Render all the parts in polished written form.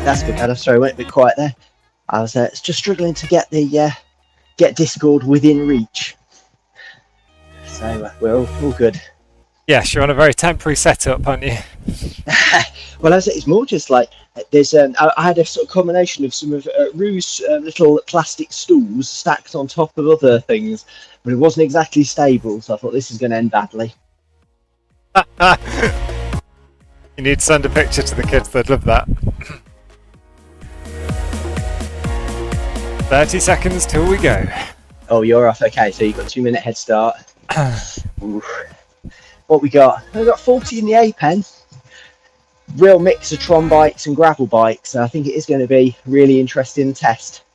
That's good. I'm sorry, I went a bit quiet there. I was just struggling to get the get Discord within reach. So we're all good. Yes, you're on a very temporary setup, aren't you? Well, it's more just like there's. I had a sort of combination of some of Rue's little plastic stools stacked on top of other things, but it wasn't exactly stable. So I thought this is going to end badly. You need to send a picture to the kids. They'd love that. 30 seconds till we go. Oh, you're off. Okay, so you've got 2-minute head start. What we got? We've got 40 in the A pen. Real mix of Tron bikes and gravel bikes. So I think it is going to be a really interesting test.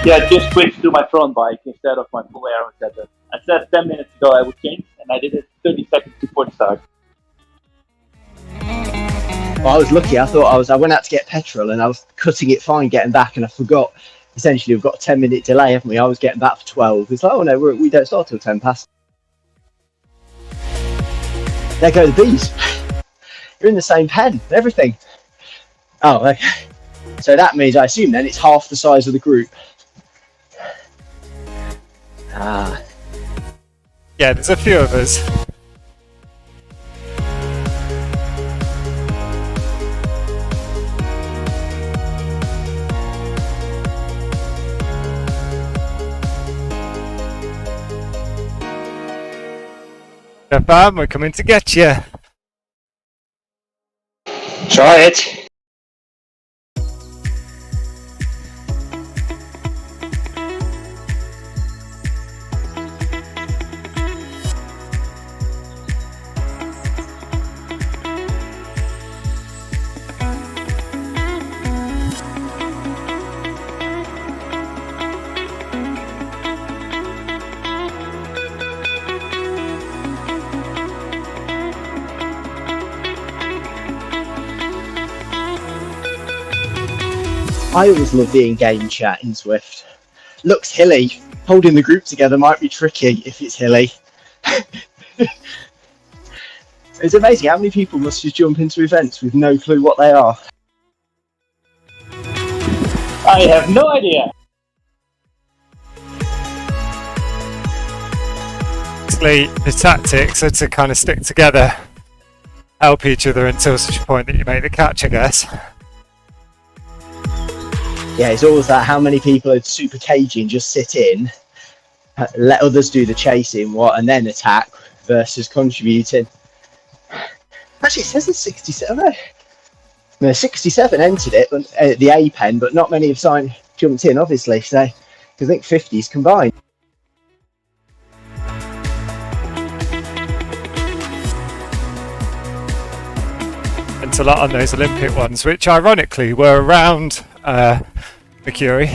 Yeah, just switched to my Tron bike instead of my full aero setup. I said 10 minutes ago I would change, and I did it 30 seconds before the start. Well, I was lucky. I went out to get petrol and I was cutting it fine getting back, and I forgot. Essentially, we've got a 10-minute delay, haven't we? I was getting back for 12. It's like, oh no, we don't start till 10 past. There go the bees. You're in the same pen, everything. Oh, okay. So that means, I assume then, it's half the size of the group. Ah. Yeah, there's a few of us. Stefan, we're coming to get you. Try it. I always love the in-game chat in Swift. Looks hilly. Holding the group together might be tricky if it's hilly. It's amazing how many people must just jump into events with no clue what they are. I have no idea. Basically, the tactics are to kind of stick together, help each other until such a point that you make the catch, I guess. Yeah, it's always that how many people are super caging, just sit in, let others do the chasing, and then attack versus contributing. Actually, it says there's 67. No, 67 entered it, the A pen, but not many have jumped in, obviously. So, because I think 50's combined. And a lot on those Olympic ones, which ironically were around Mercury.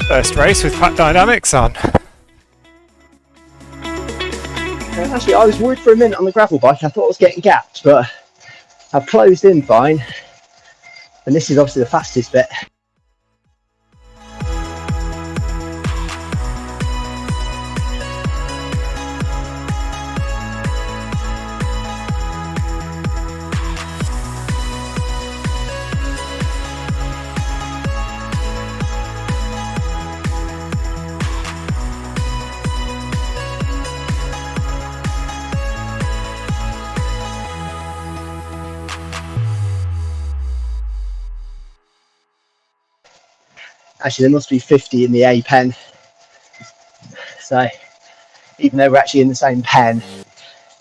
First race with Pack Dynamics on. Actually, I was worried for a minute on the gravel bike. I thought I was getting gapped, but I've closed in fine. And this is obviously the fastest bit. Actually, there must be 50 in the A pen. So, even though we're actually in the same pen,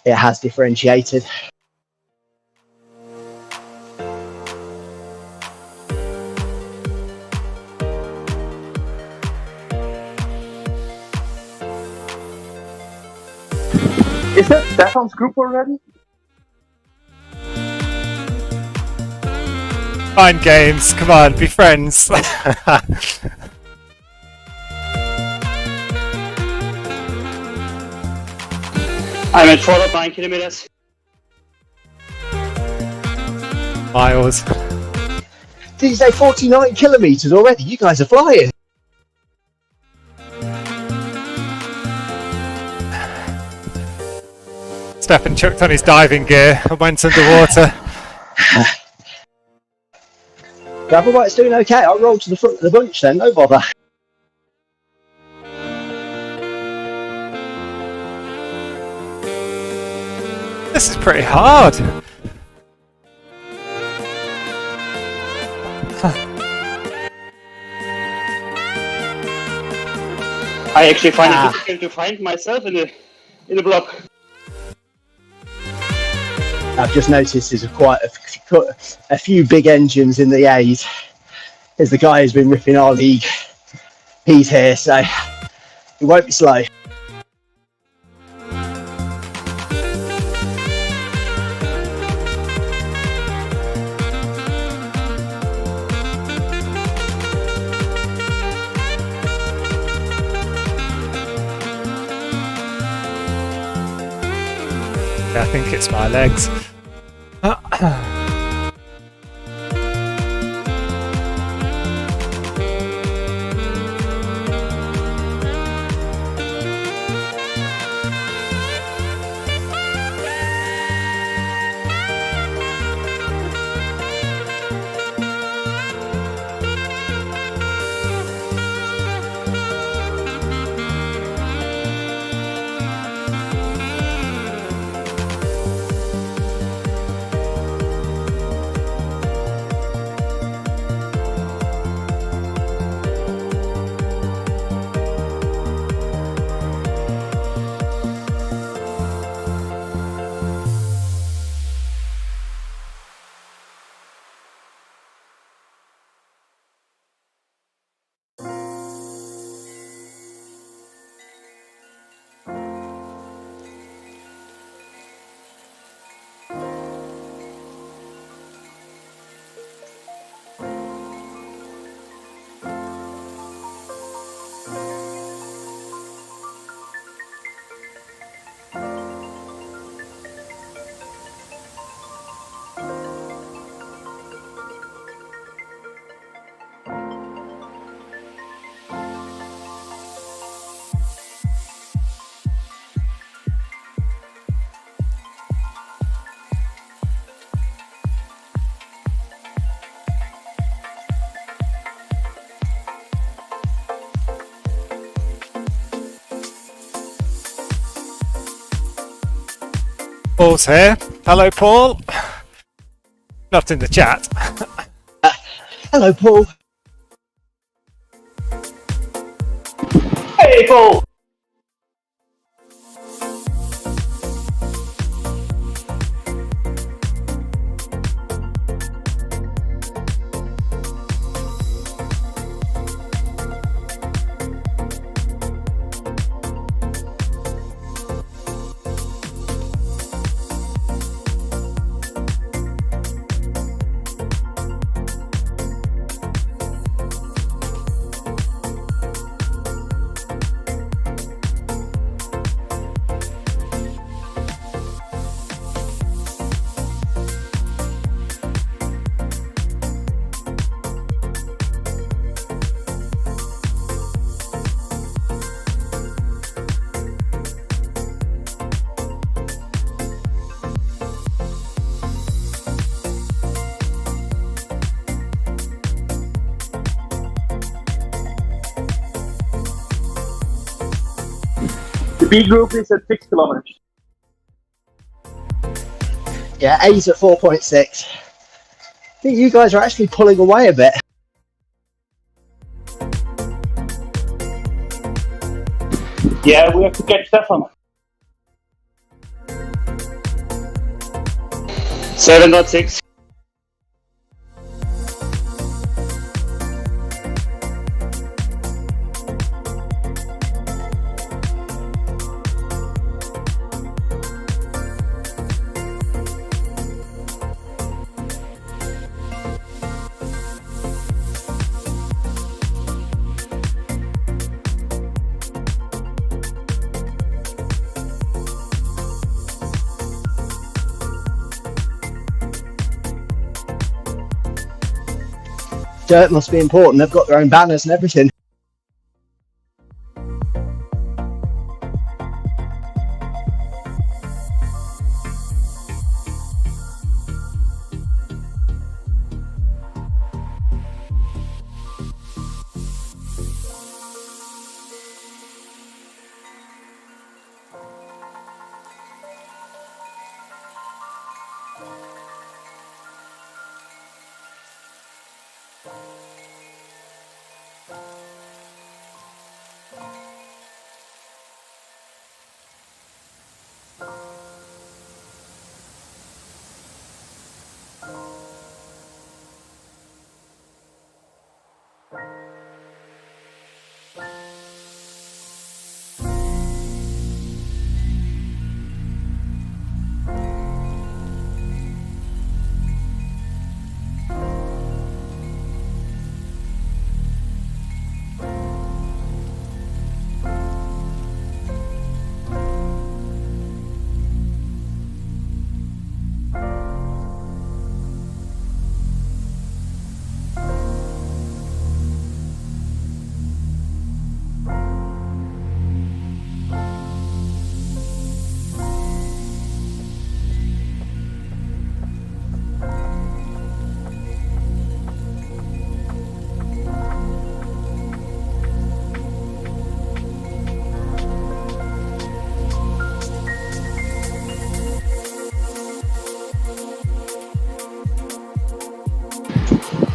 it has differentiated. Is that Stefan's group already? Fine games, come on, be friends. I'm at 4.9 kilometers. Miles. Did you say 49 kilometres already? You guys are flying. Stefan chucked on his diving gear and went underwater. Gravel bike's doing okay. I'll roll to the front of the bunch then, no bother. This is pretty hard. I actually find it difficult to find myself in the block. I've just noticed there's quite a few big engines in the A's. There's the guy who's been ripping our league. He's here, so it won't be slow. I think it's my legs. Paul's here. Hello, Paul. Not in the chat. Hello, Paul. Hey, Paul! The B group is at 6 kilometers. Yeah, A's at 4.6. I think you guys are actually pulling away a bit. Yeah, we have to catch Stefan. 7.6. Dirt must be important. They've got their own banners and everything.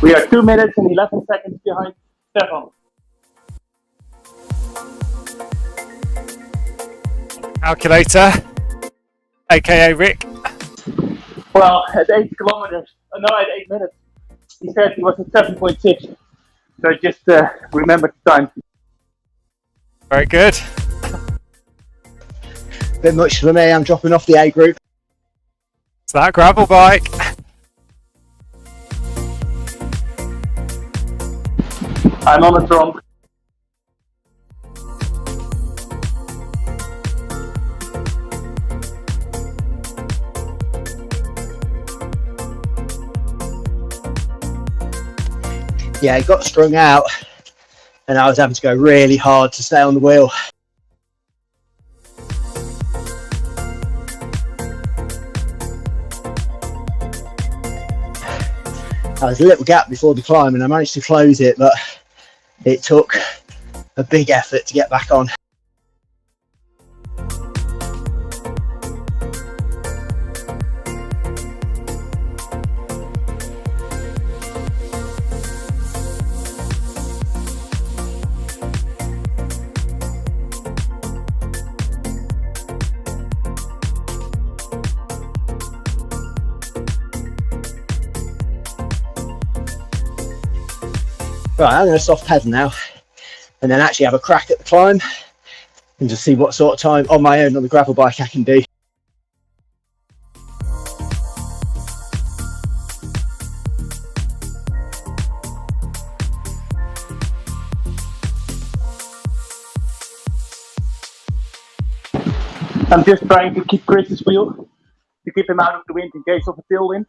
We are 2 minutes and 11 seconds behind Stefan. Calculator, aka Rick. Well, at 8 kilometers, no, at 8 minutes, he said he was at 7.6. So just remember the time. Very good. Bit much for me. I'm dropping off the A group. It's that gravel bike. I'm on the front. Yeah, it got strung out and I was having to go really hard to stay on the wheel. There was a little gap before the climb and I managed to close it, but it took a big effort to get back on. Right, I'm going to soft pedal now and then actually have a crack at the climb and just see what sort of time on my own on the gravel bike I can do. I'm just trying to keep Chris's wheel, to keep him out of the wind in case of a tailwind.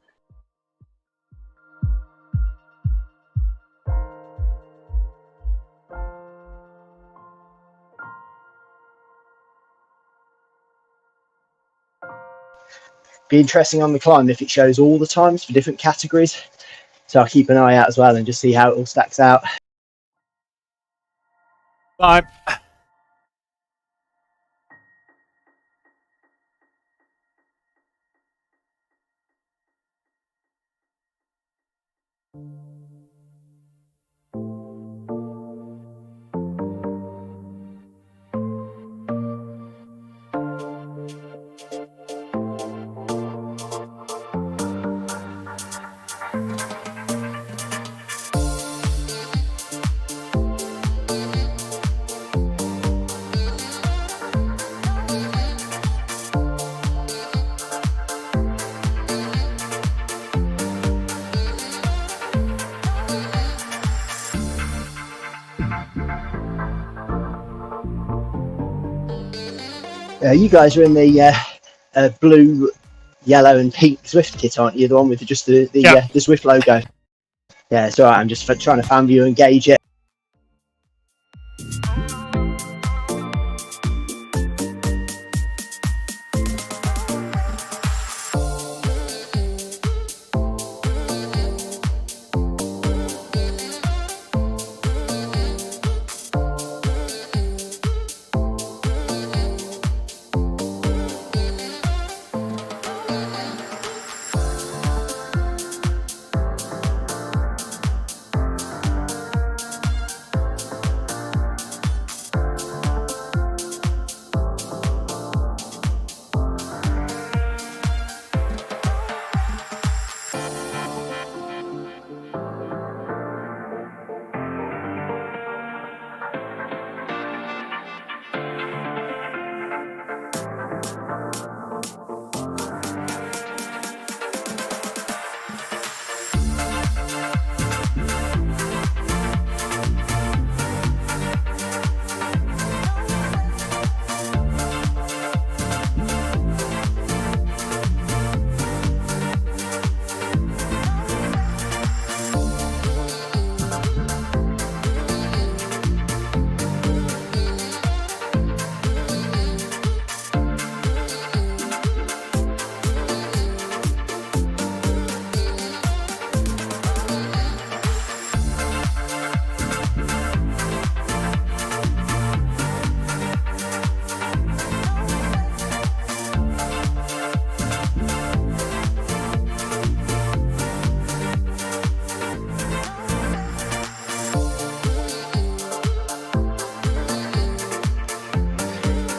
Be interesting on the climb if it shows all the times for different categories, so I'll keep an eye out as well and just see how it all stacks out. Climb. You guys are in the blue, yellow and pink Zwift kit, aren't you? The one with just the Yeah. Zwift logo. Yeah, it's all right. I'm just trying to fan view and gauge it.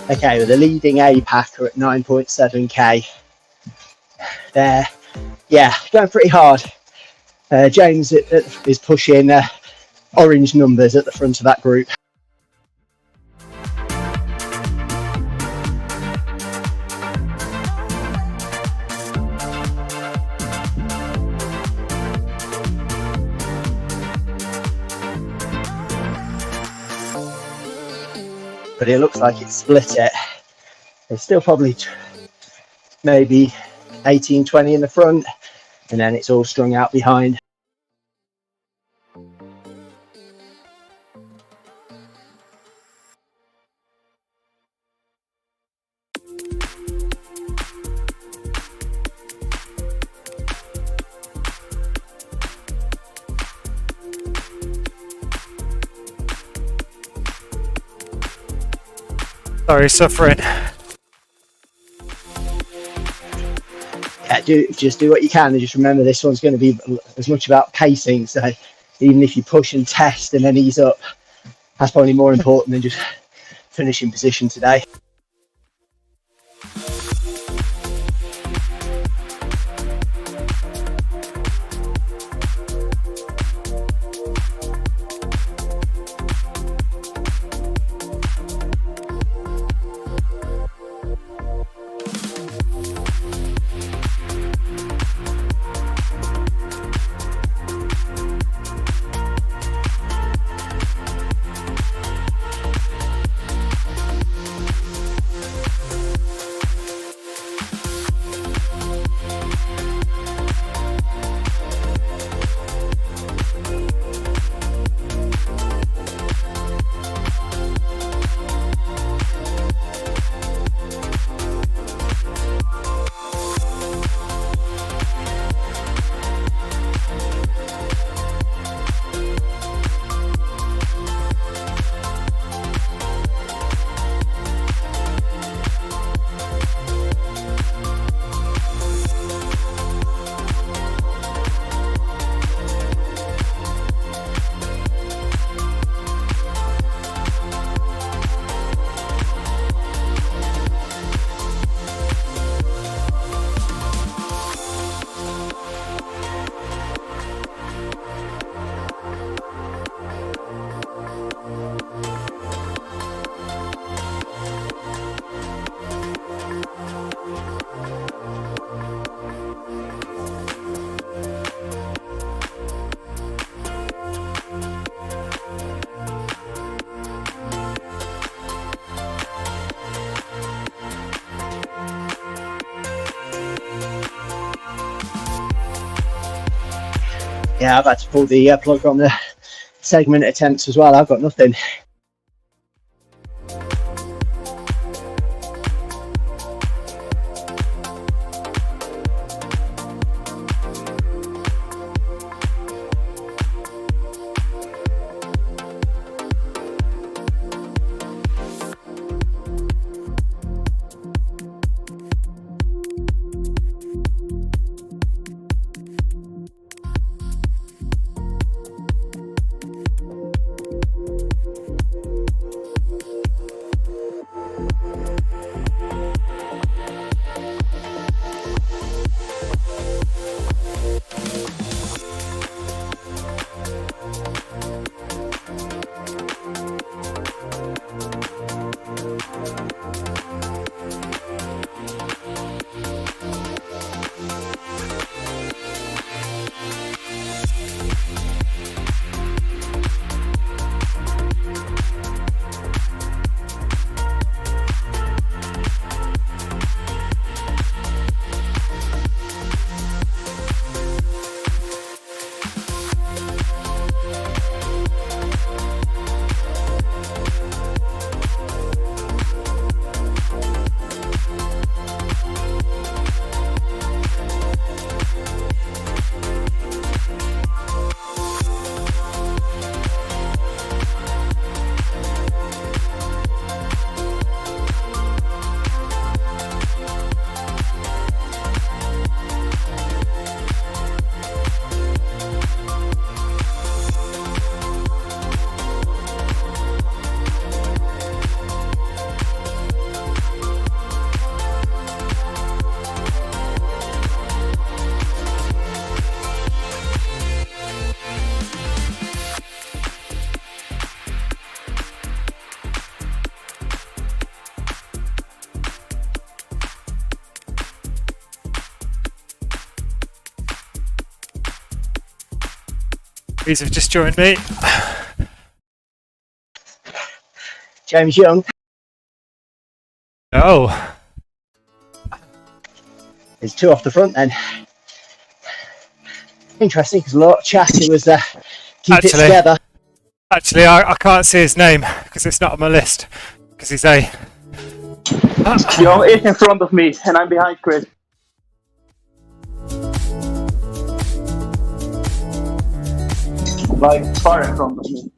Okay, well, the leading A pack are at 9.7k. They're, yeah, going pretty hard. James is pushing orange numbers at the front of that group. But it looks like it's split it. There's still probably maybe 18, 20 in the front, and then it's all strung out behind. Sorry, suffering. Yeah, just do what you can, and just remember this one's going to be as much about pacing. So even if you push and test and then ease up, that's probably more important than just finishing position today. Yeah, I've had to pull the plug on the segment attempts as well. I've got nothing. These have just joined me. James Young. Oh, There's two off the front then. Interesting, because a lot of chatting was keep it together. Actually, I can't see his name because it's not on my list because he's A. Young is in front of me, and I'm behind Chris. Like far in front of me.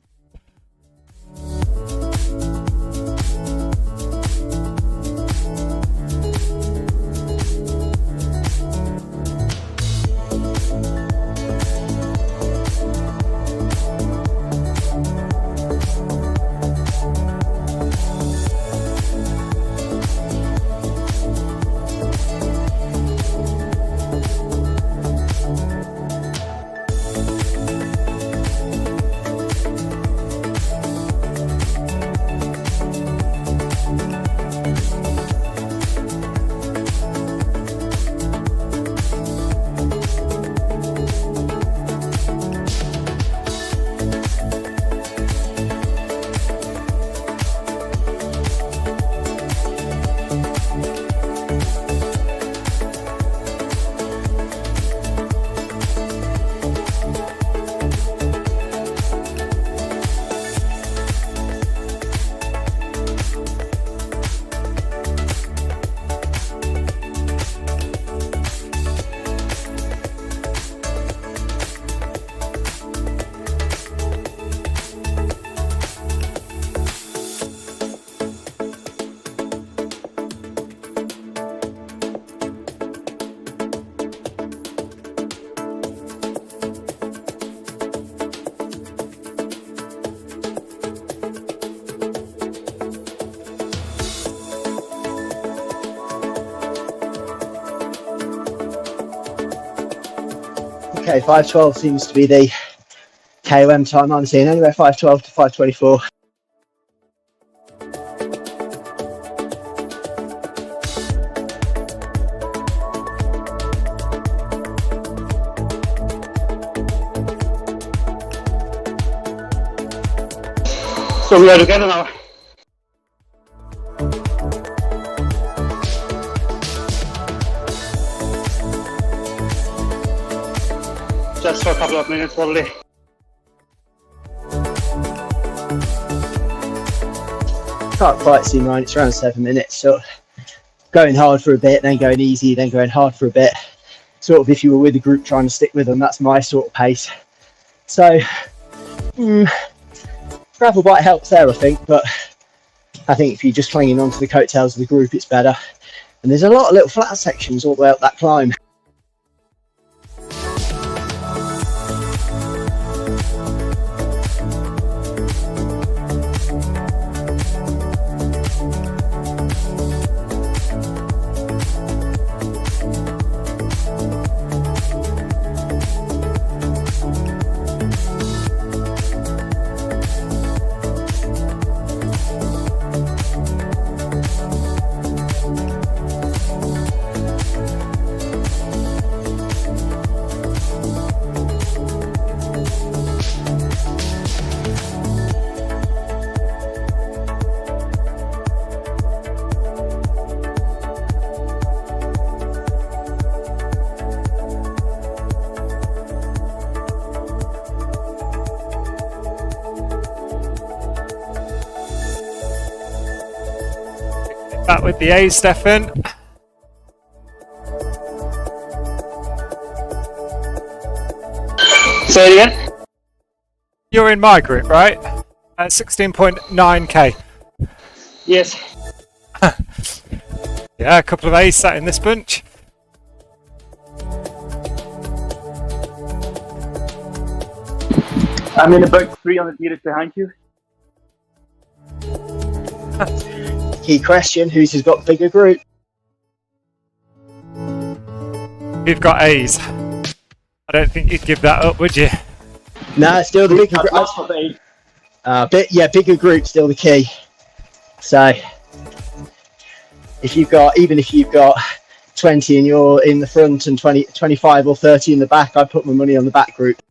Okay, 5:12 seems to be the KOM time I'm seeing. Anyway, 5:12 to 5:24. So we are together now. Just for a couple of minutes probably. Can't quite see mine. It's around 7 minutes. So going hard for a bit, then going easy, then going hard for a bit. Sort of if you were with a group trying to stick with them, that's my sort of pace. So gravel bike helps there, I think, but I think if you're just clinging onto the coattails of the group, it's better. And there's a lot of little flat sections all the way up that climb. Back with the A, Stefan. Say it again. You're in my group, right? At 16.9k. Yes. Yeah, a couple of A's sat in this bunch. I'm in about 300 meters behind you. Key question, who's has got bigger group? You've got A's. I don't think you'd give that up, would you? No, still the bigger I've group. lost of eight. Bigger group still the key. So if you've got, even if you've got 20 and you're in the front and 25 or 30 in the back, I put my money on the back group.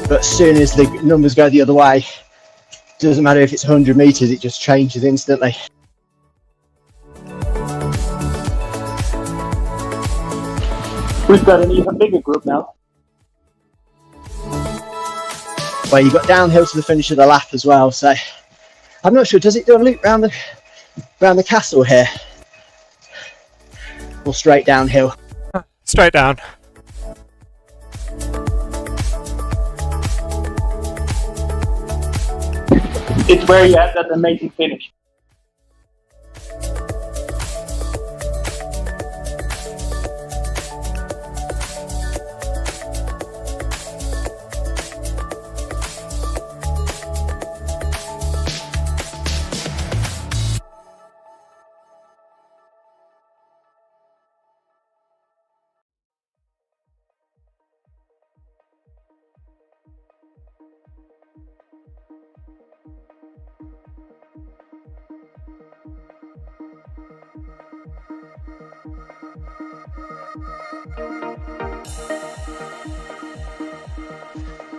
But as soon as the numbers go the other way, doesn't matter if it's 100 meters, it just changes instantly. We've got an even bigger group now. Well, you've got downhill to the finish of the lap as well, so I'm not sure, does it do a loop round the castle here? Or straight downhill? Straight down. It's where you had that amazing finish.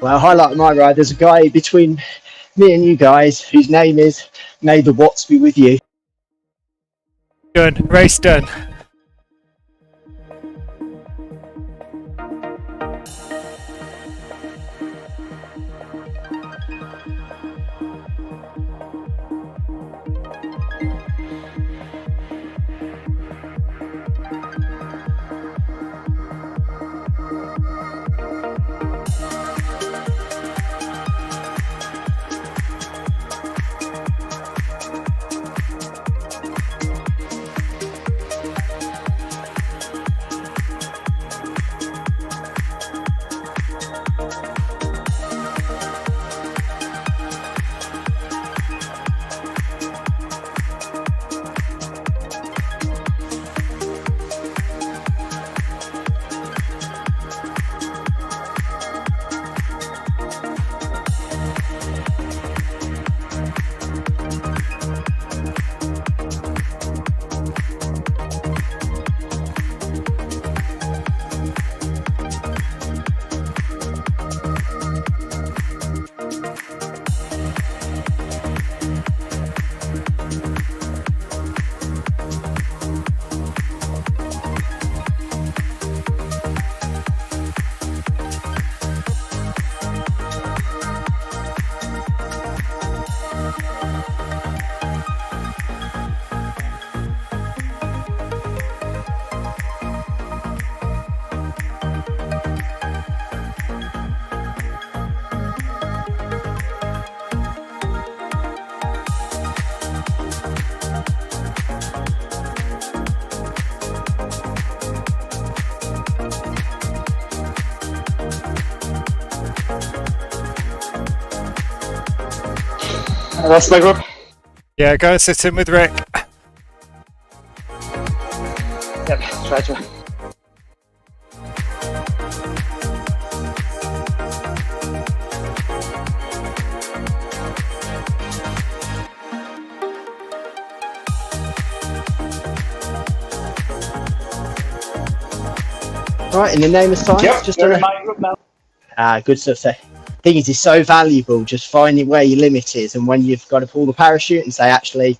Well, highlight of my ride, there's a guy between me and you guys whose name is May the Watts be with you. Done. Race done. I lost my group. Yeah, go and sit in with Rick. Yep, try to. Right, in the name of science, Yep, just you're on in my group now. good stuff. So, thing is, it's so valuable just finding where your limit is, and when you've got to pull the parachute and say, actually,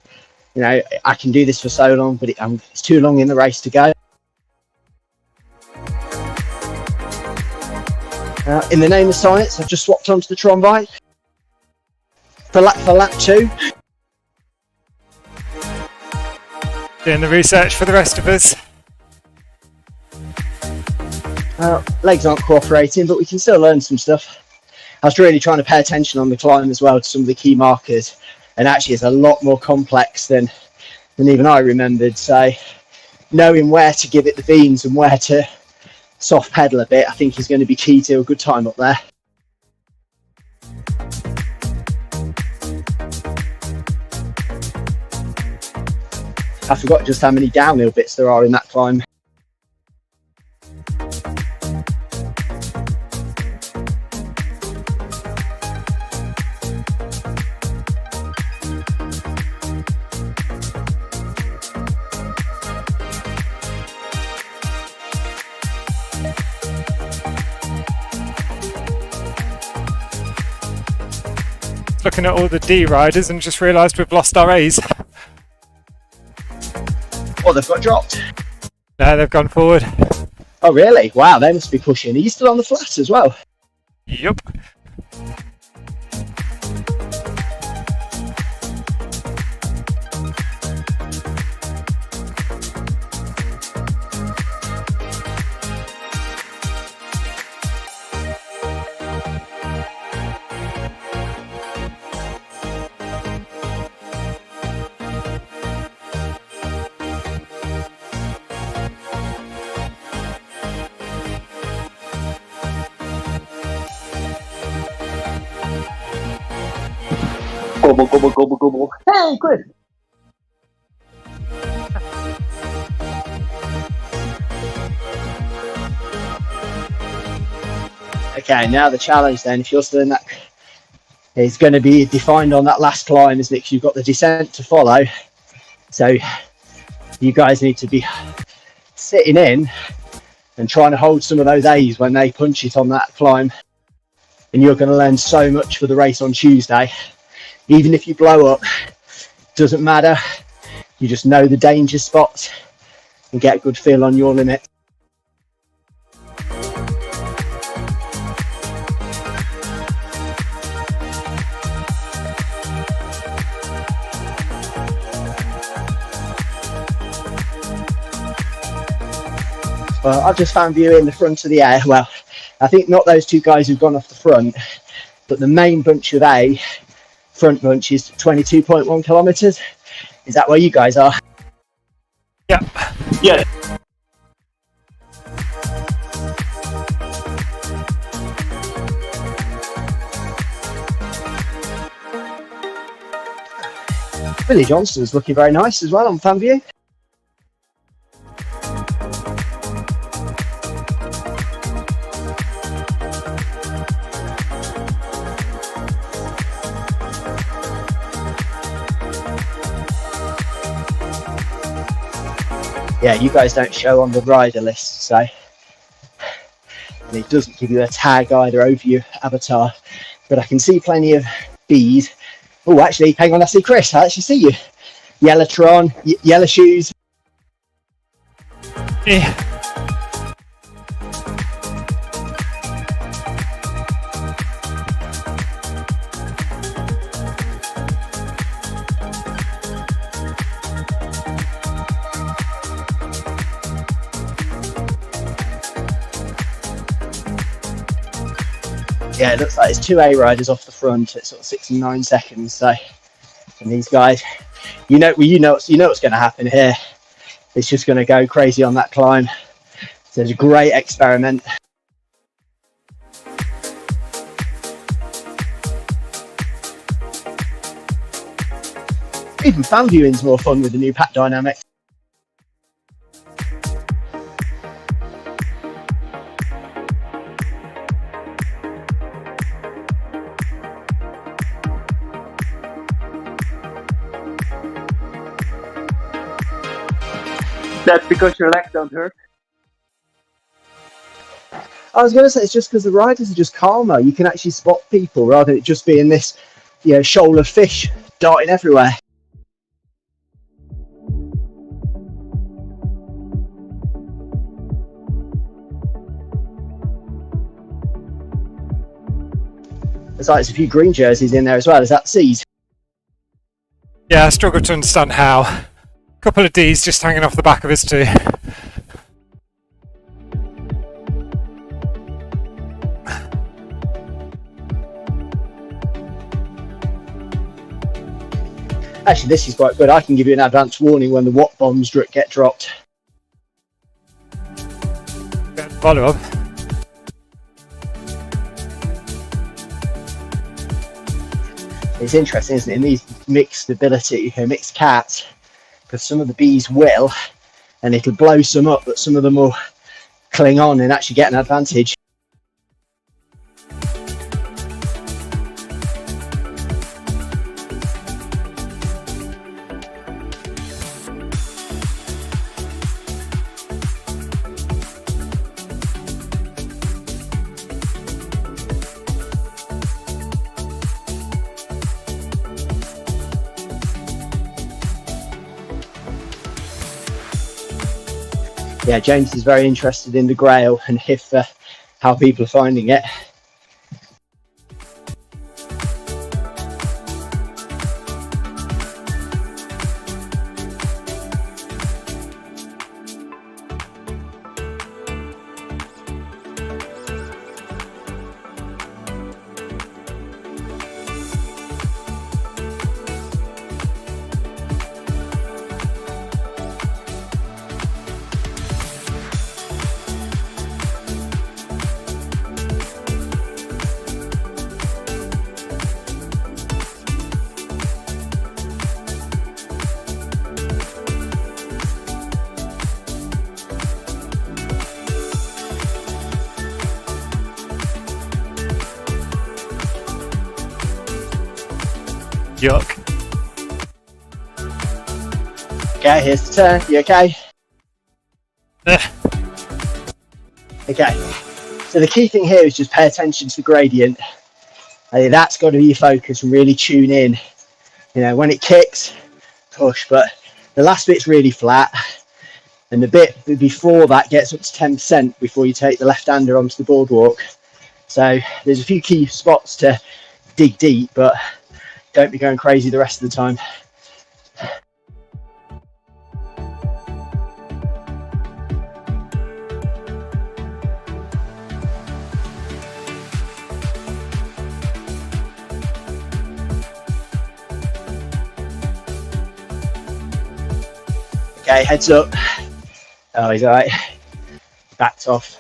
you know, I can do this for so long, but it's too long in the race to go. In the name of science, I've just swapped onto the Tron bike for lap 2. Doing the research for the rest of us. Legs aren't cooperating, but we can still learn some stuff. I was really trying to pay attention on the climb as well to some of the key markers, and actually it's a lot more complex than even I remembered. So knowing where to give it the beans and where to soft pedal a bit, I think is going to be key to a good time up there. I forgot just how many downhill bits there are in that climb. Looking at all the D riders and just realised we've lost our A's. Oh, they've got dropped. No, they've gone forward. Oh, really? Wow, they must be pushing. Are you still on the flat as well? Yup. Gobble. Hey, Chris. Okay, now the challenge then, if you're still in that, is going to be defined on that last climb, isn't it? 'Cause you've got the descent to follow. So you guys need to be sitting in and trying to hold some of those A's when they punch it on that climb. And you're going to learn so much for the race on Tuesday. Even if you blow up, doesn't matter. You just know the danger spots and get a good feel on your limit. Well, I've just found you in the front of the air. Well, I think not those two guys who've gone off the front, but the main bunch of A, front bunch, is 22.1 kilometers. Is that where you guys are? Yeah. Yeah. Billy Johnston's looking very nice as well on fan view. Yeah, you guys don't show on the rider list, so and it doesn't give you a tag either over your avatar, but I can see plenty of B's. Oh, actually, hang on, I see Chris. I actually see you. Yellow Tron, yellow shoes. Yeah. Yeah, it looks like it's two A riders off the front at sort of 6 and 9 seconds. So, and these guys, you know what's going to happen here. It's just going to go crazy on that climb. So it's a great experiment. Even fan viewing's more fun with the new pack dynamic. That's because your legs don't hurt. I was going to say it's just because the riders are just calmer. You can actually spot people rather than it just being this, shoal of fish darting everywhere. There's like a few green jerseys in there as well. Is that C's? Yeah, I struggle to understand how. A couple of D's just hanging off the back of his too. Actually, this is quite good. I can give you an advance warning when the Watt bombs get dropped. Follow up. It's interesting, isn't it, in these mixed ability, mixed cats, because some of the bees will, and it'll blow some up, but some of them will cling on and actually get an advantage. Yeah, James is very interested in the Grail and how people are finding it. Yuck. Okay, here's the turn. You okay? Okay. So the key thing here is just pay attention to the gradient. That's got to be your focus and really tune in. When it kicks, push. But the last bit's really flat. And the bit before that gets up to 10% before you take the left-hander onto the boardwalk. So there's a few key spots to dig deep, but don't be going crazy the rest of the time. Okay, heads up. Oh, he's all right. Backed off.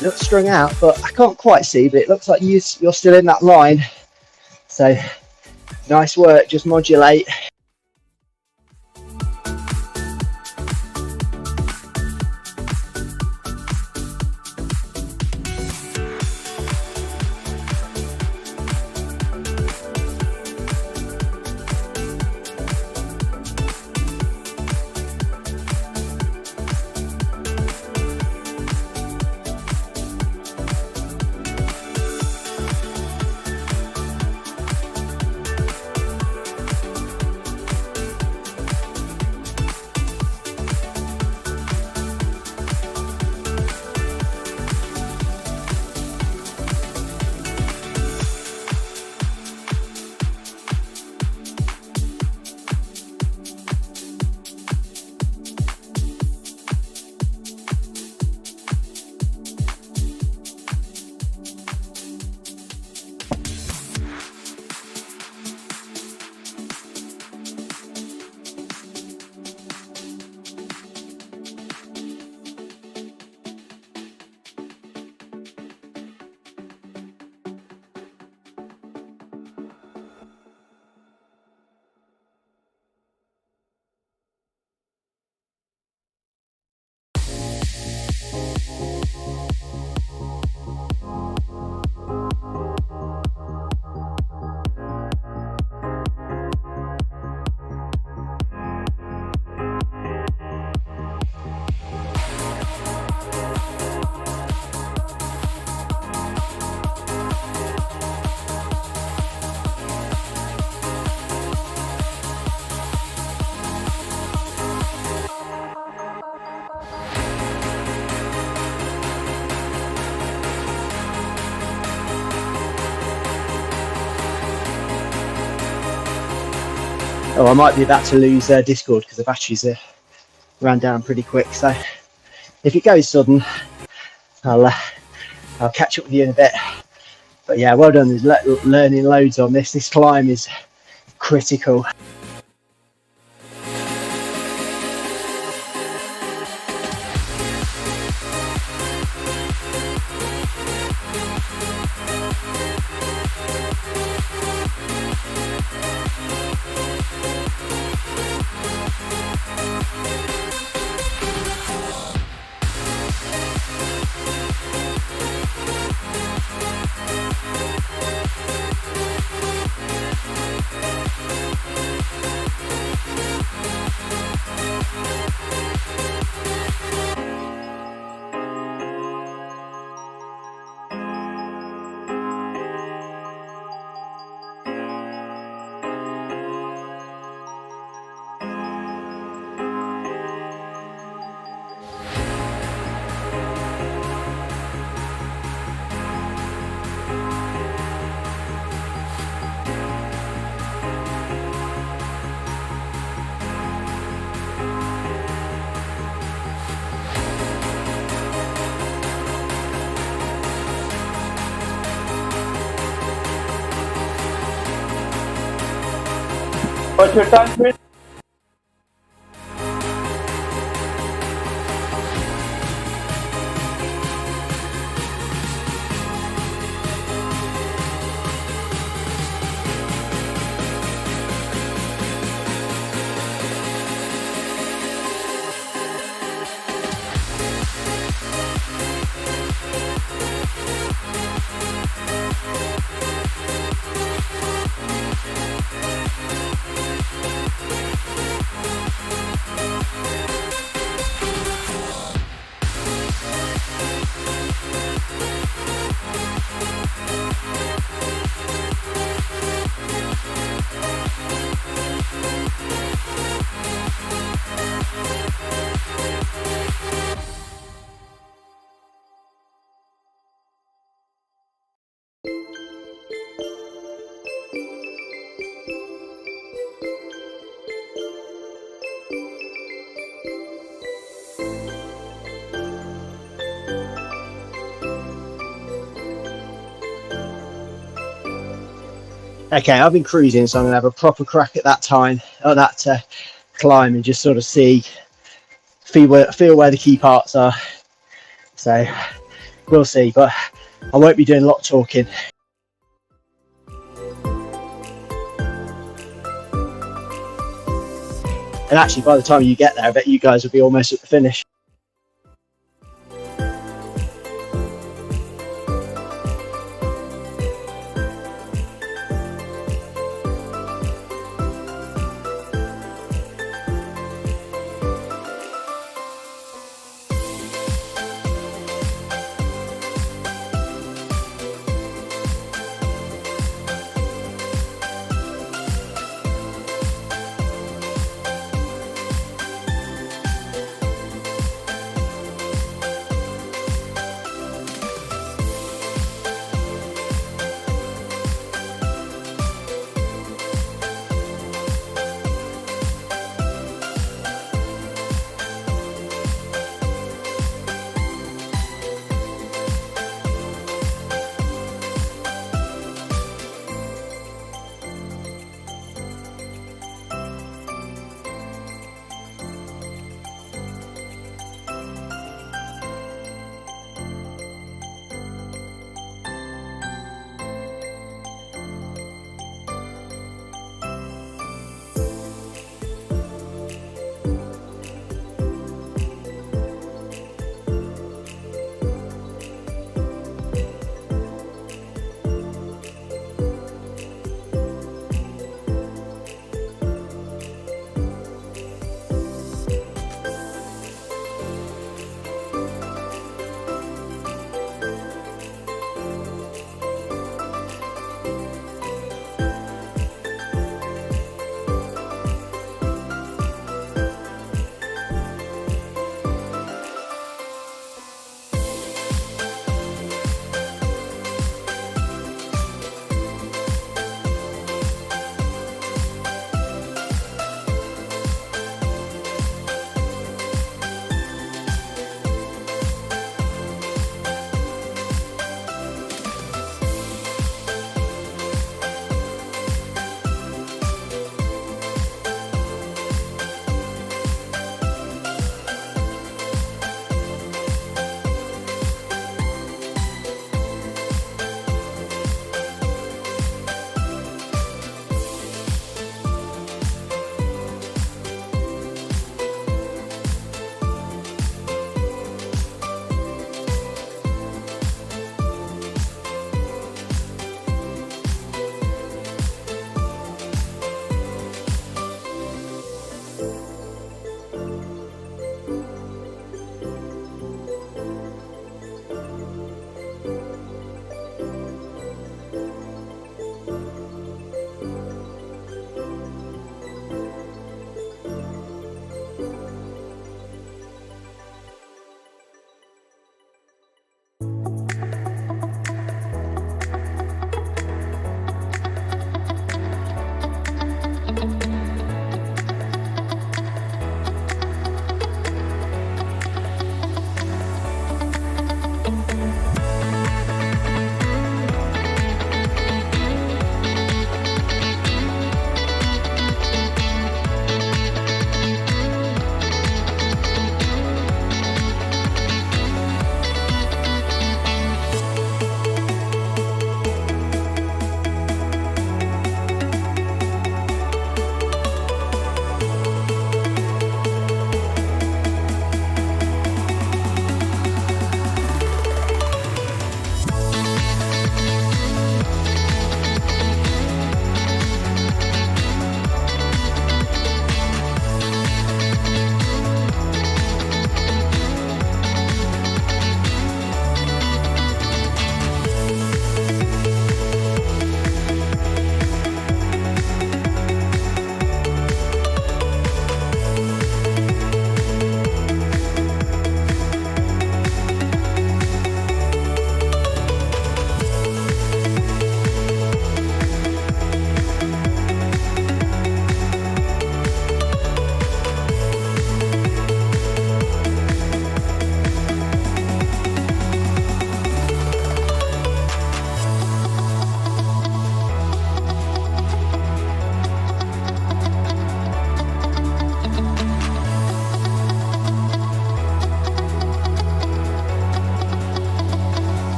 It looks strung out, but I can't quite see, but it looks like you're still in that line. So nice work, just modulate. Oh, I might be about to lose Discord because the batteries ran down pretty quick. So if it goes sudden, I'll catch up with you in a bit. But yeah, well done. There's learning loads on this. This climb is critical. What's your time, Chris? Okay, I've been cruising, so I'm going to have a proper crack at that time, or that climb, and just sort of feel where the key parts are. So we'll see, but I won't be doing a lot of talking. And actually, by the time you get there, I bet you guys will be almost at the finish.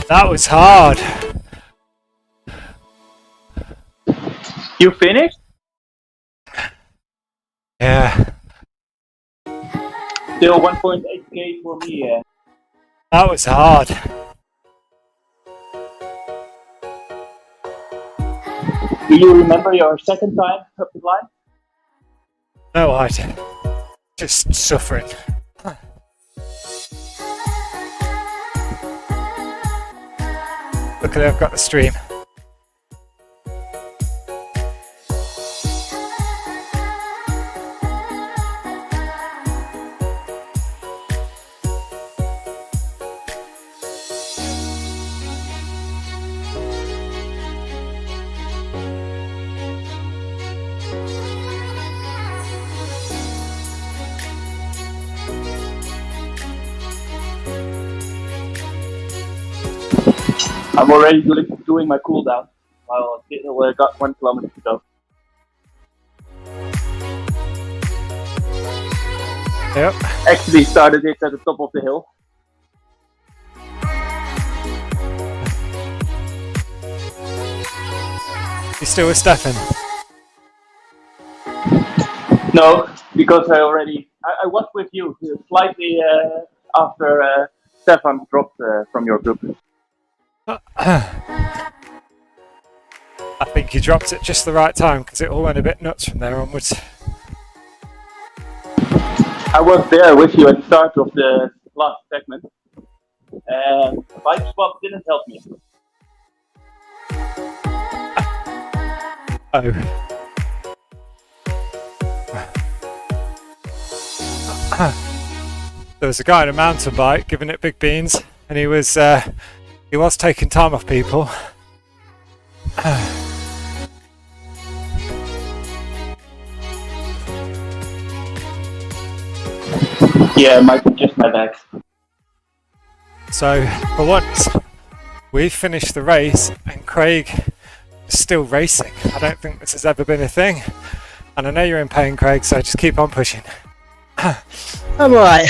That was hard. You finished? Yeah, Still 1.8k for me. that was hard. Do you remember your second time up the line? No, I just suffering. Luckily, I've got the stream. I'm already doing my cool down. I've got 1 kilometer to go. Yep. Actually started it at the top of the hill. You still with Stefan? No, because I was with you slightly after Stefan dropped from your group. I think you dropped it just the right time because it all went a bit nuts from there onwards. I was there with you at the start of the last segment, and the bike swap didn't help me. Oh. There was a guy on a mountain bike giving it big beans, and he was taking time off people. Yeah, it might be just my back. So, for once, we finished the race, and Craig is still racing. I don't think this has ever been a thing. And I know you're in pain, Craig, so just keep on pushing. I'm alright.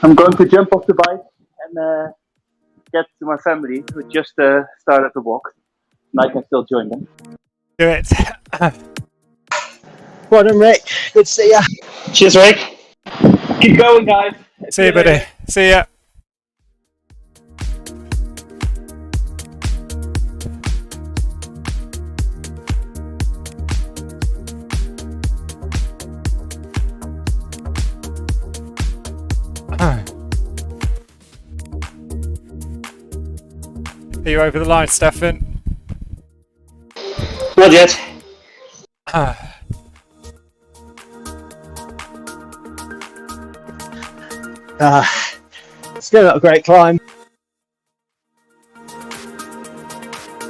I'm going to jump off the bike and get to my family who just started to walk. And I can still join them. Do it. Well done, Rick. Good to see ya. Cheers, Rick. Keep going, guys. See you, buddy. See ya. Are you over the line, Stefan? Not yet. Still not a great climb.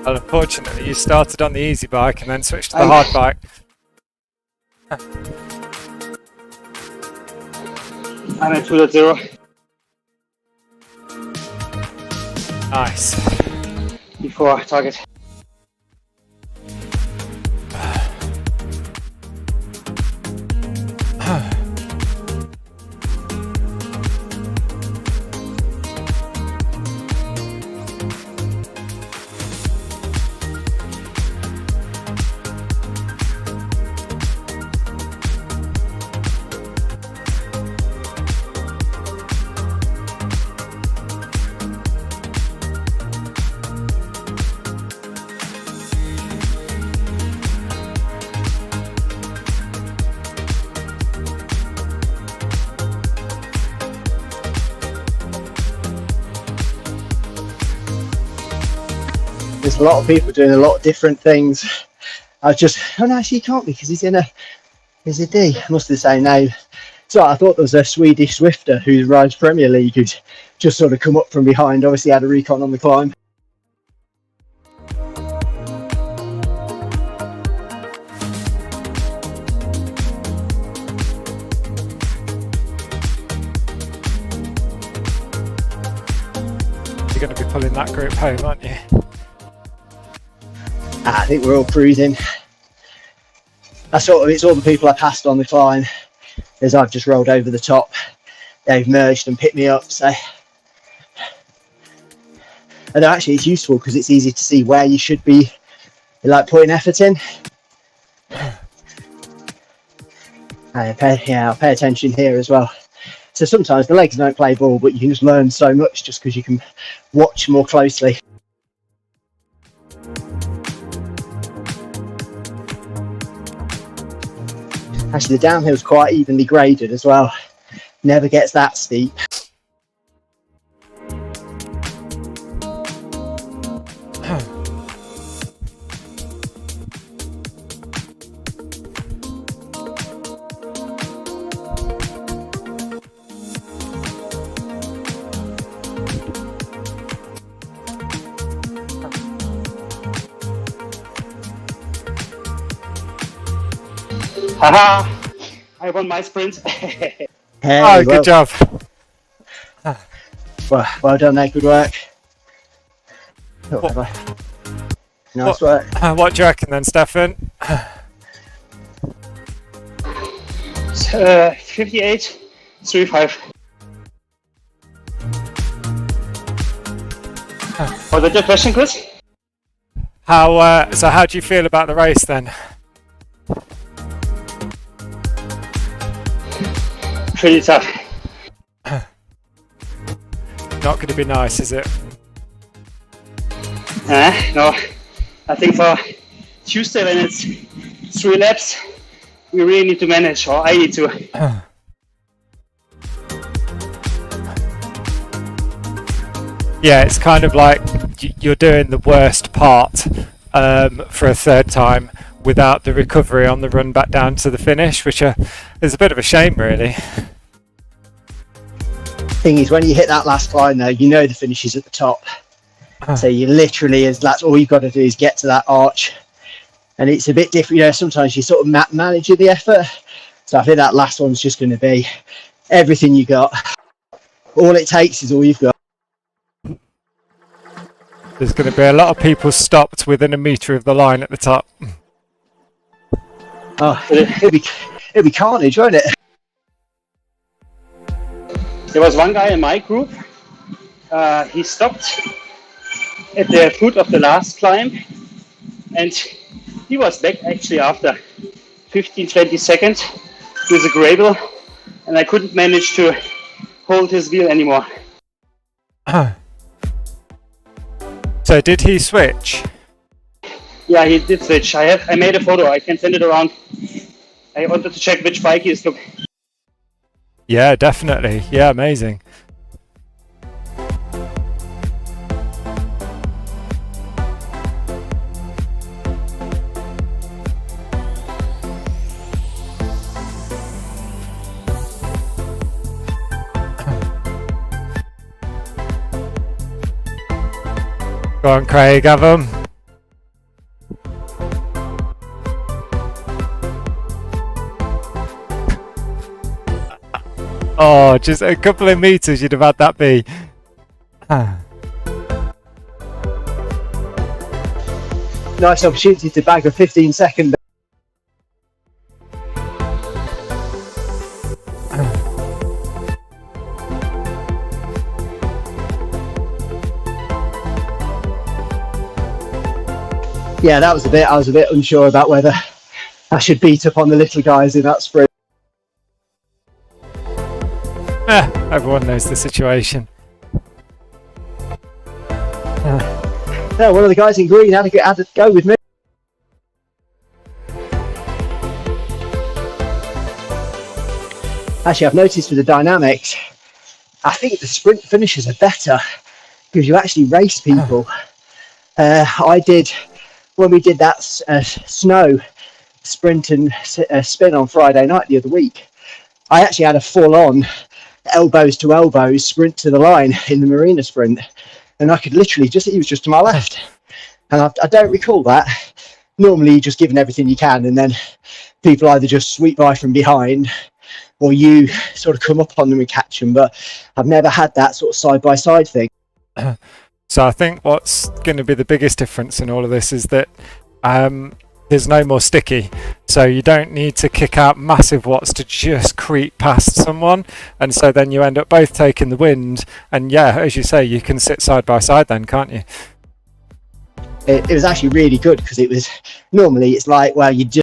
Well, unfortunately, you started on the easy bike and then switched to the hard bike. I'm at 2.0. Nice. Before target. There's a lot of people doing a lot of different things. Oh no, actually, he can't be because he's a D. Must be the same name. So I thought there was a Swedish Swifter who rides Premier League who'd just sort of come up from behind. Obviously, had a Recon on the climb. You going to be pulling that group home, aren't you? I think we're all cruising. It's all the people I passed on the climb as I've just rolled over the top. They've merged and picked me up. So, and actually, it's useful because it's easy to see where you should be, like, putting effort in. I'll pay attention here as well. So sometimes the legs don't play ball, but you can just learn so much just because you can watch more closely. Actually, the downhill's quite evenly graded as well. Never gets that steep. Haha! I won my sprint. Hey, Good job. Well done there, good work. Nice work. What do you reckon then, Stefan? 58.35. Was that your question, Chris? How do you feel about the race then? Pretty tough. Not going to be nice, is it? No. I think for Tuesday, when it's 3 laps, we really need to manage, or I need to. Yeah, it's kind of like you're doing the worst part for a third time without the recovery on the run back down to the finish, which is a bit of a shame, really. Thing is, when you hit that last climb though, you know the finish is at the top. So you literally, that's all you've got to do is get to that arch. And it's a bit different, you know, sometimes you sort of managing the effort. So I think that last one's just going to be everything you got. All it takes is all you've got. There's going to be a lot of people stopped within a metre of the line at the top. Oh, it'll be carnage, won't it? There was one guy in my group, he stopped at the foot of the last climb, and he was back actually after 15-20 seconds with a gravel, and I couldn't manage to hold his wheel anymore. So did he switch? Yeah, he did switch. I made a photo, I can send it around. I wanted to check which bike he took. Yeah, definitely. Yeah, amazing. Go on, Craig, have 'em. Oh, just a couple of meters you'd have had that be. Nice opportunity to bag a 15-second. Yeah, that was I was a bit unsure about whether I should beat up on the little guys in that sprint. Everyone knows the situation. No, one of the guys in green had to go with me. Actually, I've noticed with the dynamics, I think the sprint finishes are better because you actually race people. When we did that snow sprint and spin on Friday night the other week, I actually had a full-on elbows to elbows sprint to the line in the marina sprint, and I could literally it was just to my left, and I don't recall that. Normally you're just giving everything you can, and then people either just sweep by from behind or you sort of come up on them and catch them, but I've never had that sort of side by side thing. So I think what's going to be the biggest difference in all of this is that there's no more sticky, so you don't need to kick out massive watts to just creep past someone, and so then you end up both taking the wind, and yeah, as you say, you can sit side by side then, can't you? It was actually really good, because it was normally it's like, well, you just